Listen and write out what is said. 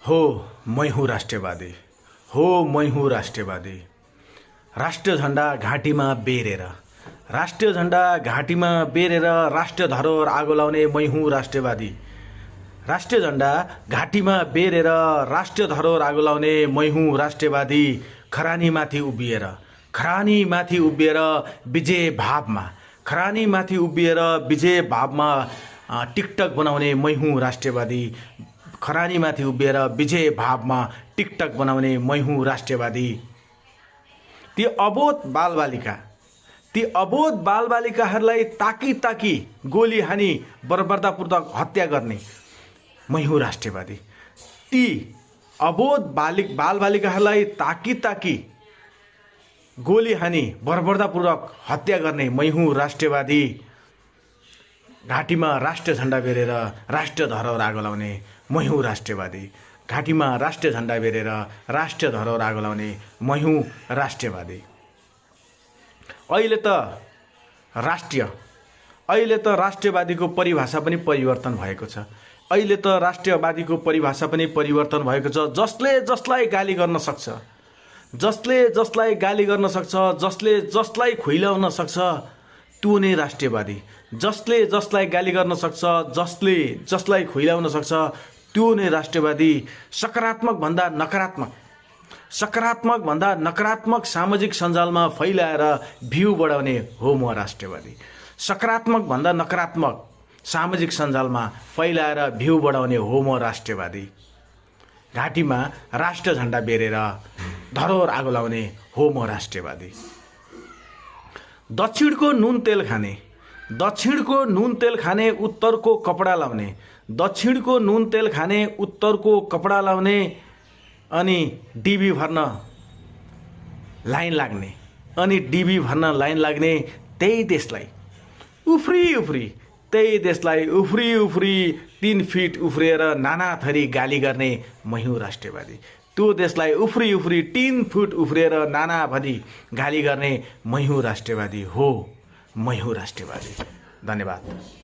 हो मैं हूँ राष्ट्रवादी, हो मैं हूँ राष्ट्रवादी। राष्ट्रिय झण्डा घाँटीमा बेरेर, राष्ट्रिय झण्डा घाँटीमा बेरेर राष्ट्रिय धरोहर आगो लाउने मैं हूँ राष्ट्रवादी। राष्ट्रिय झण्डा घाँटीमा बेरेर राष्ट्रिय धरोहर आगो लाउने मैं हूँ राष्ट्रवादी। खरानीमाथि उभिएर, खरानीमाथि उभिएर विजय भावमा, खरानीमाथि उभिएर विजय भावमा टिकटक बनाउने मैं हूँ राष्ट्रवादी। खरानीमाथि उभिएर विजय भावमा टिकटक बनाउने मैं हूँ राष्ट्रवादी। ती अबोध बालबालिकाहरूलाई ताकी गोली हानी बर्बरतापूर्वक हत्या गर्ने मैं हूँ राष्ट्रवादी। ती अबोध बालबालिकाहरूलाई ताकी गोली हानी बर्बरतापूर्वक हत्या गर्ने मैं हूँ राष्ट्रवादी। घाँटीमा राष्ट्रिय झण्डा बेरेर राष्ट्रिय धरोहर आगो लाउने मैं हूँ राष्ट्रवादी। घाँटीमा राष्ट्रिय झण्डा बेरेर राष्ट्रिय धरोहर आगो लाउने मैं हूँ राष्ट्रवादी। अहिले त राष्ट्रवादीको परिभाषा पनि परिवर्तन भएको छ। अहिले त राष्ट्रवादीको परिभाषा पनि परिवर्तन भएको छ। जसले जसलाई गाली गर्न सक्छ, जसले जसलाई गाली गर्न सक्छ, जसले जसलाई खुइलाउन सक्छ त्यो नै राष्ट्रवादी। जसले जसलाई गाली गर्न सक्छ, जसले जसलाई खुइलाउन सक्छ त्यो नै राष्ट्रवादी। सकारात्मक भन्दा नकारात्मक सामाजिक सञ्जालमा फैलाएर भ्यू बढाउने हो म राष्ट्रवादी। सकारात्मक भन्दा नकारात्मक सामाजिक सञ्जालमा फैलाएर भ्यू बढाउने हो म राष्ट्रवादी। घाँटीमा राष्ट्रिय झण्डा बेरेर धरोहर आगो लाउने हो म राष्ट्रवादी। दक्षिणको नुन तेल खाने उत्तरको कपडा लाउने, दक्षिणको नुन तेल खाने उत्तरको कपडा लाउने अनि डिबी भर्न लाइन लाग्ने त्यही देशलाई उफ्री 3 फिट उफ्रिएर नाना थरी गाली गर्ने मैं हूँ राष्ट्रवादी। त्यो देशलाई उफ्री 3 फुट उफ्रिएर नाना भरी गाली गर्ने मैं हूँ राष्ट्रवादी। हो मैं हूँ राष्ट्रवादी। धन्यवाद।